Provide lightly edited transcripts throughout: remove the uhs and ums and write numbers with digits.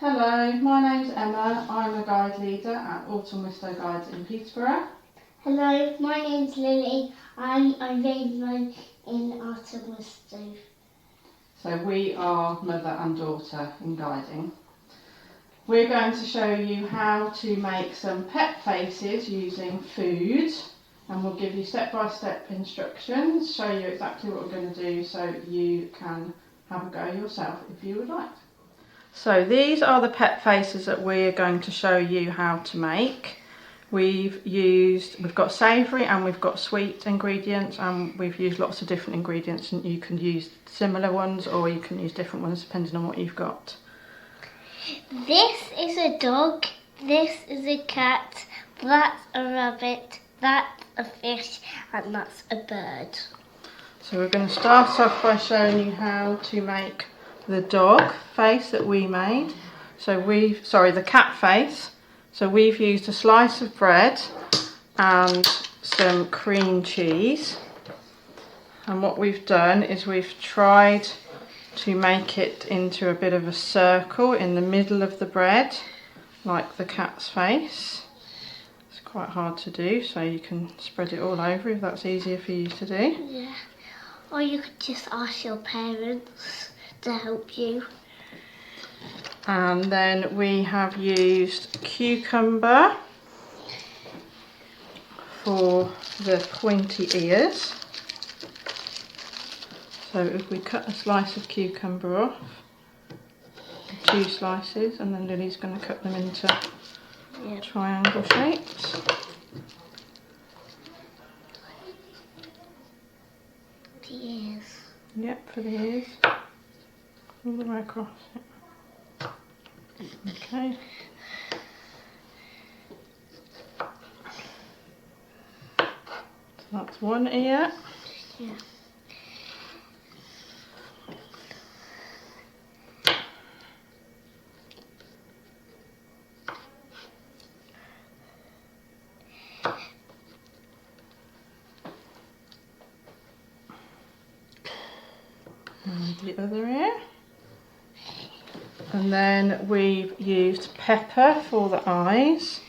Hello, my name's Emma. I'm a guide leader at Autumn Wistow Guides in Peterborough. Hello, my name's Lily. I'm a rainbow in Autumn Wistow. So we are mother and daughter in guiding. We're going to show you how to make some pet faces using food, and we'll give you step-by-step instructions, show you exactly what we're going to do so you can have a go yourself if you would like. So these are the pet faces that we're going to show you how to make. We've got savoury and we've got sweet ingredients, and we've used lots of different ingredients, and you can use similar ones or you can use different ones depending on what you've got. This is a dog, this is a cat, that's a rabbit, that's a fish, and that's a bird. So we're going to start off by showing you how to make the dog face that we made. So the cat face. So we've used a slice of bread and some cream cheese. And what we've done is we've tried to make it into a bit of a circle in the middle of the bread, like the cat's face. It's quite hard to do, so you can spread it all over if that's easier for you to do. Yeah. Or you could just ask your parents to help you. And then we have used cucumber for the pointy ears. So if we cut a slice of cucumber off, 2 slices, and then Lily's going to cut them into triangle shapes. The ears. Yep, for the ears. All the way across. Okay. So that's one ear. Yeah. And the other ear. And then we've used pepper for the eyes. Do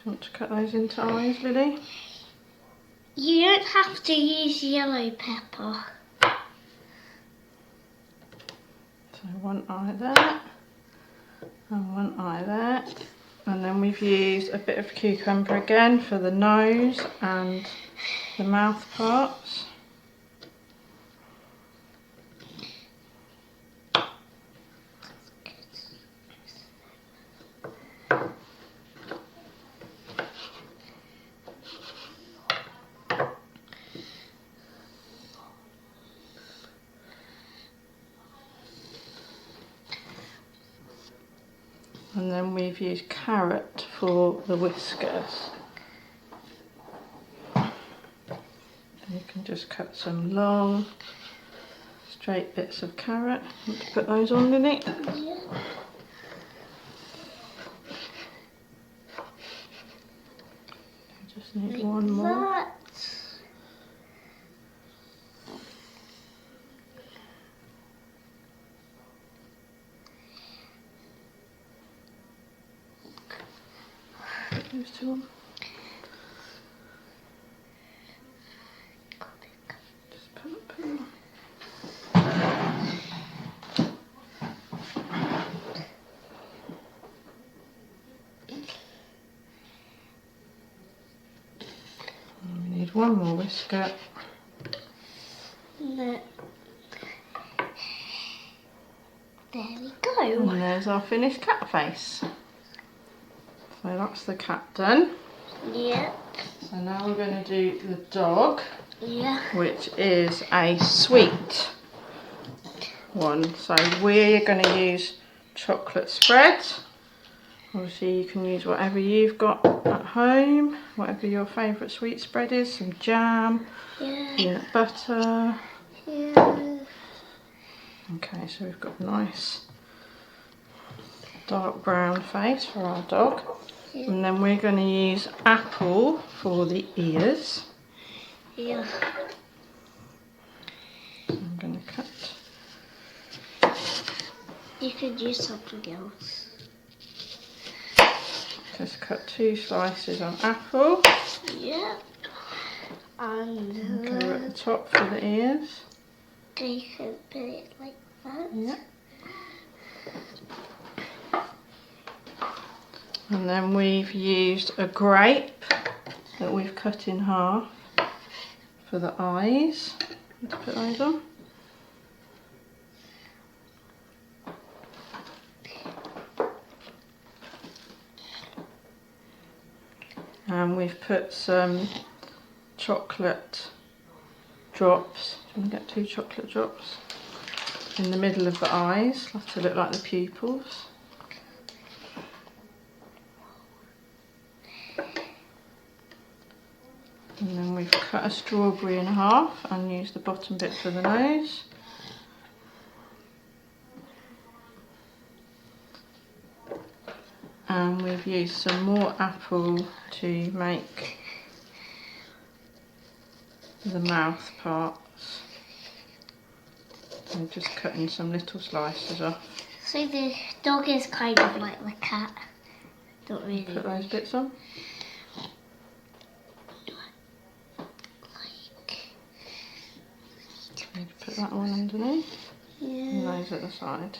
you want to cut those into eyes, Lily? You don't have to use yellow pepper. So one eye there, and one eye there. And then we've used a bit of cucumber again for the nose and the mouth parts. And then we've used carrot for the whiskers. You can just cut some long, straight bits of carrot. Want to put those on, Lily? Yeah. Just need one more. That. Those 2 on. Just put them on. And we need one more whisker. No. There we go. And there's our finished cat face. So that's the cat done. Yeah. So now we're going to do the dog, Yeah. which is a sweet one. So we're going to use chocolate spread. Obviously you can use whatever you've got at home, whatever your favourite sweet spread is, some jam, peanut butter. Yeah. Okay, so we've got a nice dark brown face for our dog. Yeah. And then we're going to use apple for the ears. Yeah. I'm going to cut You could use something else. Just cut 2 slices of apple. Yeah. And Go at the top for the ears. you can put it like that. Yeah. And then we've used a grape that we've cut in half for the eyes. Let's put those on. And we've put some chocolate drops. Do you want to get 2 chocolate drops in the middle of the eyes to look like the pupils? And then we've cut a strawberry in half and used the bottom bit for the nose. And we've used some more apple to make the mouth parts. And just cutting some little slices off. So the dog is kind of like the cat. Don't really. Put those bits on. Maybe put that one underneath. Yeah. And those at the side.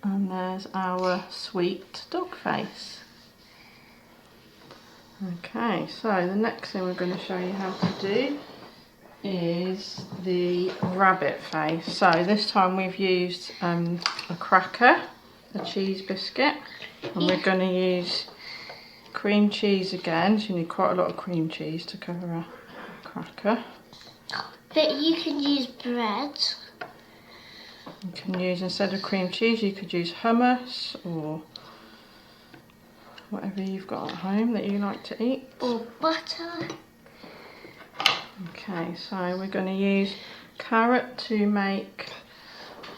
And there's our sweet dog face. Okay, so the next thing we're going to show you how to do is the rabbit face. So this time we've used a cracker, a cheese biscuit, and we're going to use cream cheese again. So you need quite a lot of cream cheese to cover a cracker. But you can use bread. You can use, instead of cream cheese, you could use hummus or whatever you've got at home that you like to eat. Or butter. Okay, so we're going to use carrot to make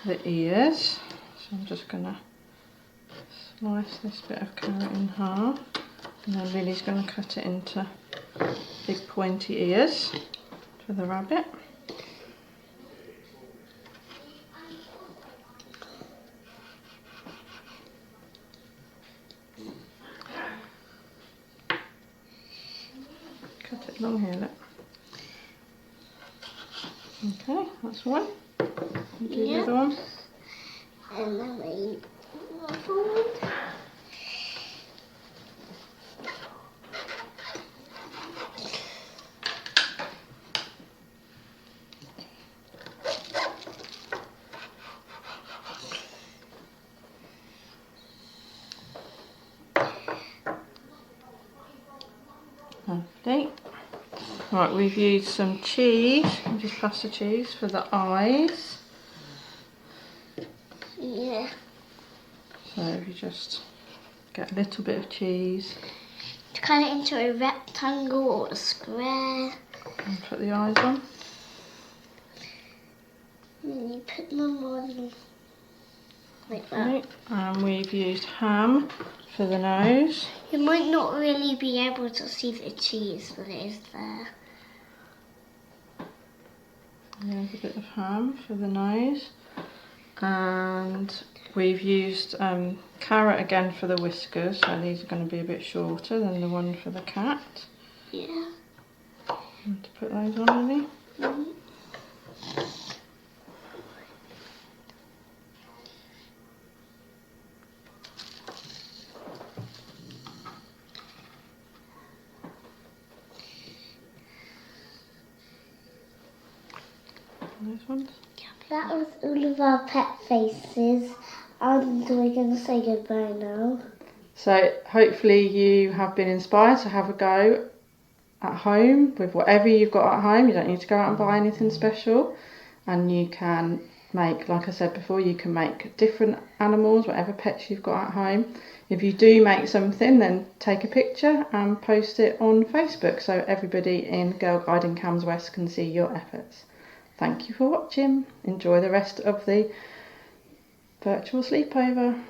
the ears. So I'm just going to slice this bit of carrot in half, and then Lily's going to cut it into big pointy ears for the rabbit. Cut it long here, look. Okay, that's one. You do the other one. And then the other one. Lovely. Right, we've used some cheese, just pasta cheese for the eyes. Yeah. So if you just get a little bit of cheese To cut it into a rectangle or a square. and put the eyes on. And then you put them on like that. Right. And we've used ham for the nose. You might not really be able to see the cheese, but it is there. There's a bit of ham for the nose. And we've used carrot again for the whiskers, so these are going to be a bit shorter than the one for the cat. Yeah. And to put those on, Lily. Mm-hmm. Those ones. That was all of our pet faces, and we're going to say goodbye now. So hopefully you have been inspired to have a go at home with whatever you've got at home. You don't need to go out and buy anything special, and you can make, like I said before, you can make different animals, whatever pets you've got at home. If you do make something, then take a picture and post it on Facebook so everybody in Girl Guiding Cams West can see your efforts. Thank you for watching. Enjoy the rest of the virtual sleepover.